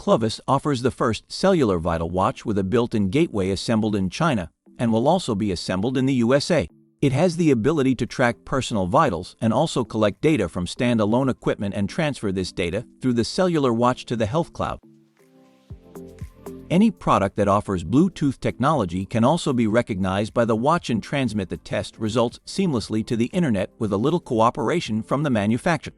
Clovis offers the first cellular vital watch with a built-in gateway assembled in China and will also be assembled in the USA. It has the ability to track personal vitals and also collect data from standalone equipment and transfer this data through the cellular watch to the health cloud. Any product that offers Bluetooth technology can also be recognized by the watch and transmit the test results seamlessly to the internet with a little cooperation from the manufacturer.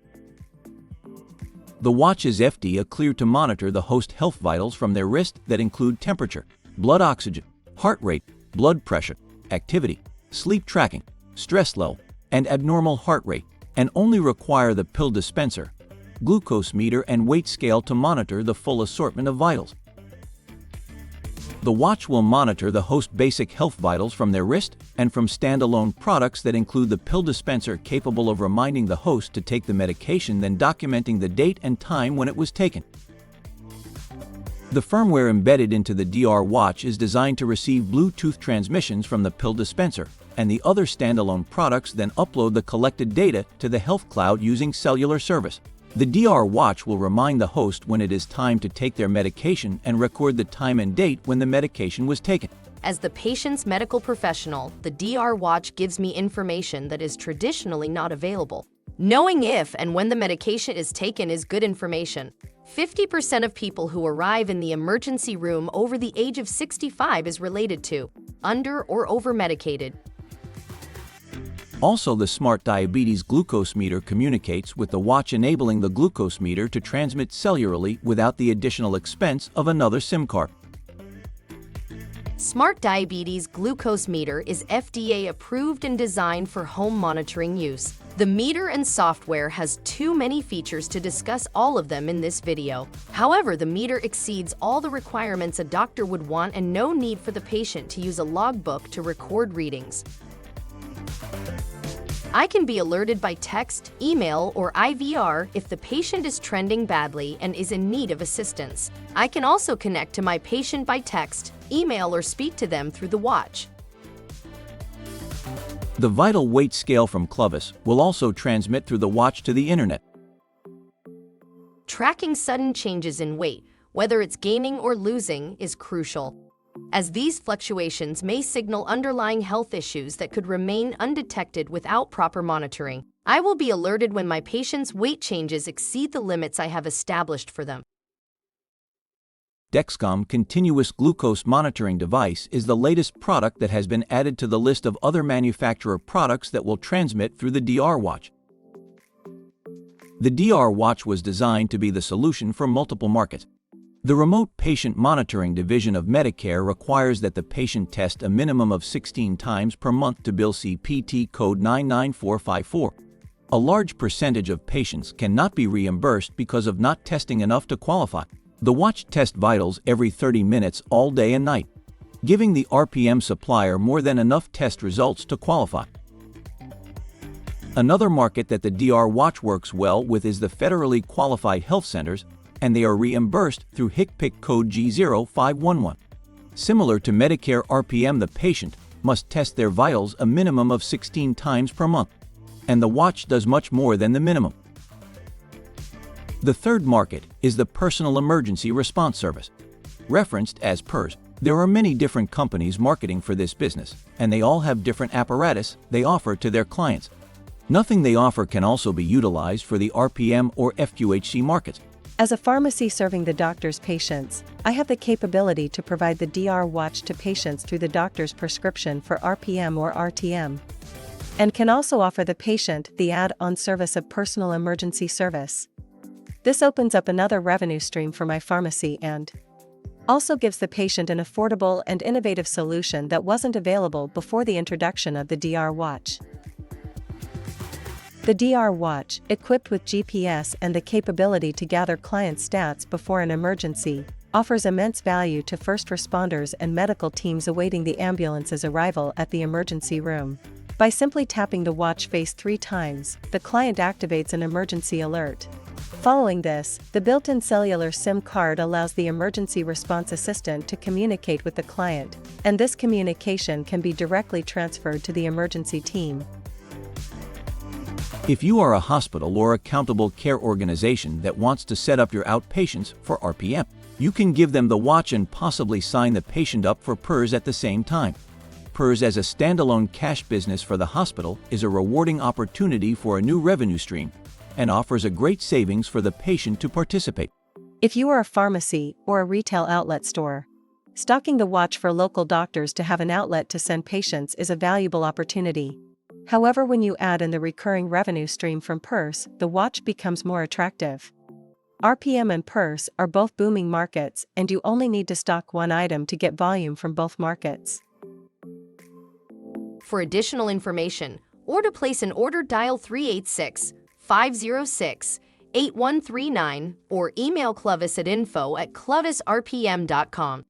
The watch is FDA cleared to monitor the host health vitals from their wrist that include temperature, blood oxygen, heart rate, blood pressure, activity, sleep tracking, stress level, and abnormal heart rate, and only require the pill dispenser, glucose meter, and weight scale to monitor the full assortment of vitals. The watch will monitor the host basic health vitals from their wrist and from standalone products that include the pill dispenser capable of reminding the host to take the medication, then documenting the date and time when it was taken. The firmware embedded into the DR watch is designed to receive Bluetooth transmissions from the pill dispenser, and the other standalone products then upload the collected data to the health cloud using cellular service. The DR watch will remind the host when it is time to take their medication and record the time and date when the medication was taken. As the patient's medical professional, the DR watch gives me information that is traditionally not available. Knowing if and when the medication is taken is good information. 50% of people who arrive in the emergency room over the age of 65 is related to under or over-medicated. Also, the smart diabetes glucose meter communicates with the watch, enabling the glucose meter to transmit cellularly without the additional expense of another SIM card. Smart diabetes glucose meter is FDA approved and designed for home monitoring use. The meter and software has too many features to discuss all of them in this video. However, the meter exceeds all the requirements a doctor would want and no need for the patient to use a logbook to record readings. I can be alerted by text, email, or IVR if the patient is trending badly and is in need of assistance. I can also connect to my patient by text, email, or speak to them through the watch. The vital weight scale from Clovis will also transmit through the watch to the internet. Tracking sudden changes in weight, whether it's gaining or losing, is crucial, as these fluctuations may signal underlying health issues that could remain undetected without proper monitoring. I will be alerted when my patient's weight changes exceed the limits I have established for them. Dexcom continuous glucose monitoring device is the latest product that has been added to the list of other manufacturer products that will transmit through the DR watch. The DR watch was designed to be the solution for multiple markets. The Remote Patient Monitoring Division of Medicare requires that the patient test a minimum of 16 times per month to bill CPT code 99454. A large percentage of patients cannot be reimbursed because of not testing enough to qualify. The watch tests vitals every 30 minutes all day and night, giving the RPM supplier more than enough test results to qualify. Another market that the DR watch works well with is the federally qualified health centers, and they are reimbursed through HCPCS code G0511. Similar to Medicare RPM, the patient must test their vitals a minimum of 16 times per month, and the watch does much more than the minimum. The third market is the Personal Emergency Response Service, referenced as PERS. There are many different companies marketing for this business, and they all have different apparatus they offer to their clients. Nothing they offer can also be utilized for the RPM or FQHC markets. As a pharmacy serving the doctor's patients, I have the capability to provide the DR watch to patients through the doctor's prescription for RPM or RTM, and can also offer the patient the add-on service of personal emergency service. This opens up another revenue stream for my pharmacy and also gives the patient an affordable and innovative solution that wasn't available before the introduction of the DR watch. The DR watch, equipped with GPS and the capability to gather client stats before an emergency, offers immense value to first responders and medical teams awaiting the ambulance's arrival at the emergency room. By simply tapping the watch face 3 times, the client activates an emergency alert. Following this, the built-in cellular SIM card allows the emergency response assistant to communicate with the client, and this communication can be directly transferred to the emergency team. If you are a hospital or accountable care organization that wants to set up your outpatients for RPM, you can give them the watch and possibly sign the patient up for PERS at the same time. PERS as a standalone cash business for the hospital is a rewarding opportunity for a new revenue stream and offers a great savings for the patient to participate. If you are a pharmacy or a retail outlet store, stocking the watch for local doctors to have an outlet to send patients is a valuable opportunity. However, when you add in the recurring revenue stream from PERS, the watch becomes more attractive. RPM and PERS are both booming markets, and you only need to stock one item to get volume from both markets. For additional information or to place an order, dial 386-506-8139 or email Clovis at info@clovisrpm.com.